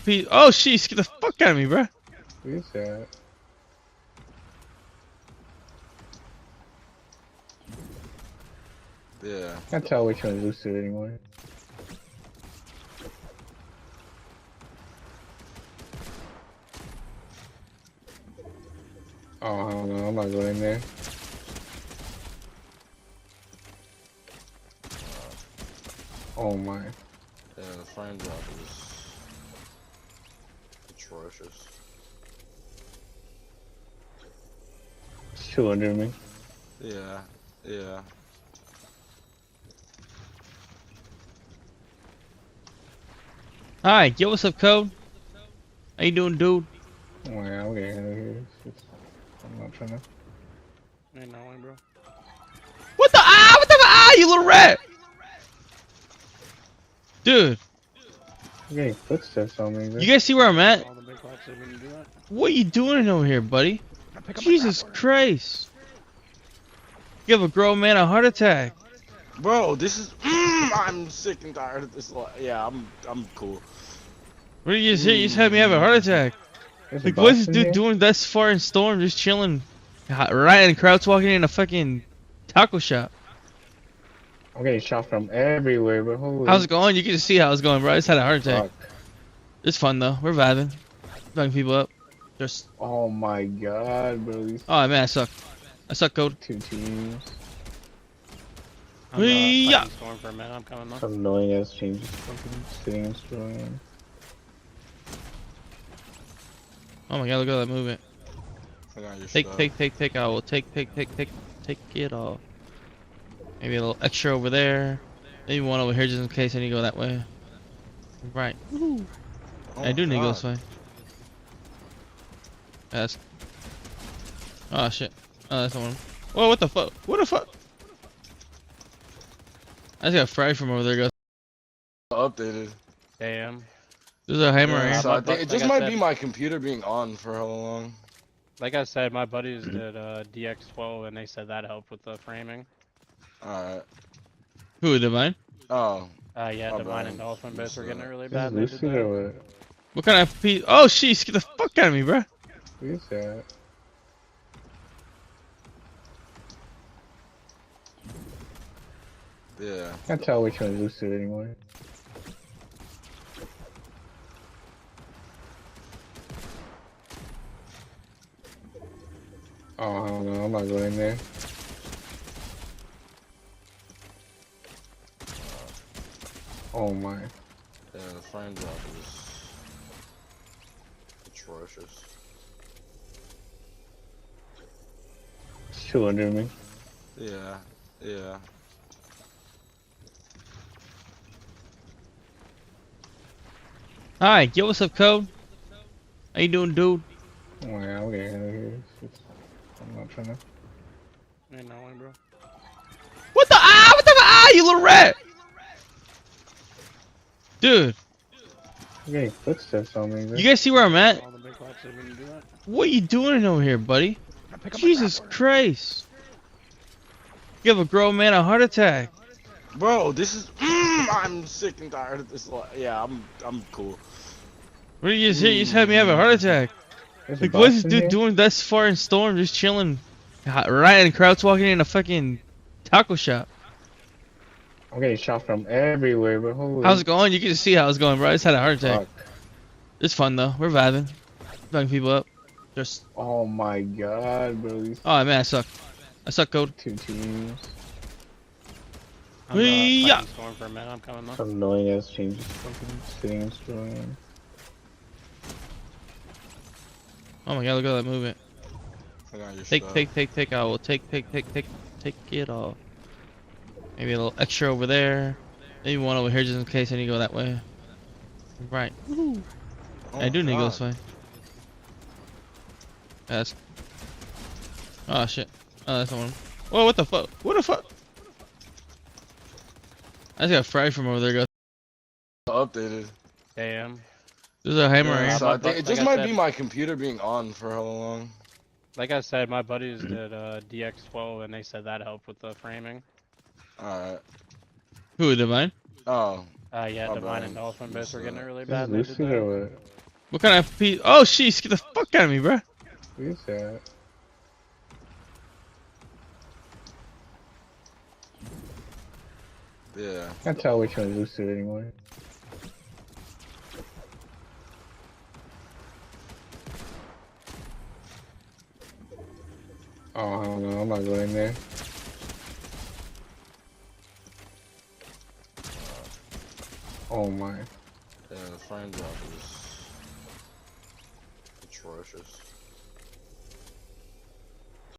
piece? Oh, sheesh, get the fuck out of me, bro. Who's that? Yeah. Can't tell which one's lucid anymore. Oh, I don't know. I'm not going in there. Oh my. Yeah, the frame drop is atrocious. It's 200 me. Yeah. Yeah. Hi, yo, what's up, Code? How you doing, dude? Oh my god, I'm getting out of here. I'm not trying to. Ain't no way, bro. What the what the you little rat! Dude, I'm getting footsteps on me. Bro. you guys see where I'm at? All the big blocks didn't even do that. What are you doing over here, buddy? Jesus Christ! You have a grown man a heart attack. Bro, this is. I'm sick and tired of this. Yeah, I'm cool. What did you just hear? You just had me have a heart attack. There's a Like, what's box this in dude here? doing thus far in Storm, just chilling? Ryan Krauts walking in a fucking taco shop. I'm getting shot from everywhere, but holy. How's it going? You can just see how it's going, bro. I just had a heart attack. fuck. It's fun though. We're vibing, fucking people up. Just Oh my god, bro. These oh man, I suck. I suck, Code. two teams. I'm Yeah. fighting Storm for a minute. I'm coming though. Some annoying ass changes. Fucking sitting and destroying. Oh my god, look at that movement. I got your Take, stuff. take. I will take it all. Maybe a little extra over there. Maybe one over here just in case I need to go that way. Right. Oh I do my need to go God. this way. That's. Oh shit. Oh, that's the one. Whoa, what the fuck? What the fuck? I just got fried from over there, guys. Updated. Damn. There's a hammer Yeah, here. so I think it Like just I might said- be my computer being on for how long. Like I said, my buddies did DX12 and they said that helped with the framing. Alright. Who did mine? Oh. Yeah, My Divine bad. and Dolphin both were getting it really This bad. is They did lucid that. or what? What kind of piece? Oh, sheesh, get the fuck out of me, bro. Who's that? Yeah. Can't tell which one's lucid anymore. Oh, I don't know. I'm not going in there. Oh my. Yeah, the frame drop is atrocious. It's 200 me. Yeah. Yeah. Hi, yo, what's up, Code? How you doing, dude? Oh my god, I'm getting out of here. I'm not trying to. Ain't no way, bro. What the you little rat! Dude, I'm getting footsteps on me. Bro. you guys see where I'm at? All the big blocks didn't even do that. What are you doing over here, buddy? Jesus Christ! You have a grown man a heart attack. Bro, this is. I'm sick and tired of this. Yeah, I'm cool. What did you just hear? You just had me have a heart attack. There's a Like, box what's this in dude here? doing thus far in Storm, just chilling? Ryan Krauts walking in a fucking taco shop. I'm getting shot from everywhere, but holy. How's it going? You can just see how it's going, bro. I just had a heart attack. fuck. It's fun though. We're vibing, fucking people up. Just Oh my god, bro. These oh man, I suck. I suck, Code. two teams. I'm Yeah. fighting Storm for a minute. I'm coming though. Some annoying ass changes. Fucking sitting and destroying. Oh my god, look at that movement. I got your Take, stuff. take. I will take it all. Maybe a little extra over there. Maybe one over here just in case I need to go that way. Right. Oh I do my need to go God. this way. That's. Oh shit. Oh, that's the one. Whoa, what the fuck? What the fuck? I just got fried from over there, guys. Updated. Damn. There's a hammer Yeah, here. so I think it Like just I might said- be my computer being on for how long. Like I said, my buddies did DX12 and they said that helped with the framing. Alright. Who did mine? Oh. Yeah, My Divine bad. and Dolphin both were getting it really This bad. is They did lucid that. or what? What kind of FP? Oh, sheesh, get the fuck out of me, bro. Who's that? Yeah. Can't tell which one lose to anymore. Oh, I don't know. I'm not going there. Oh my. Yeah, the frame drop is atrocious.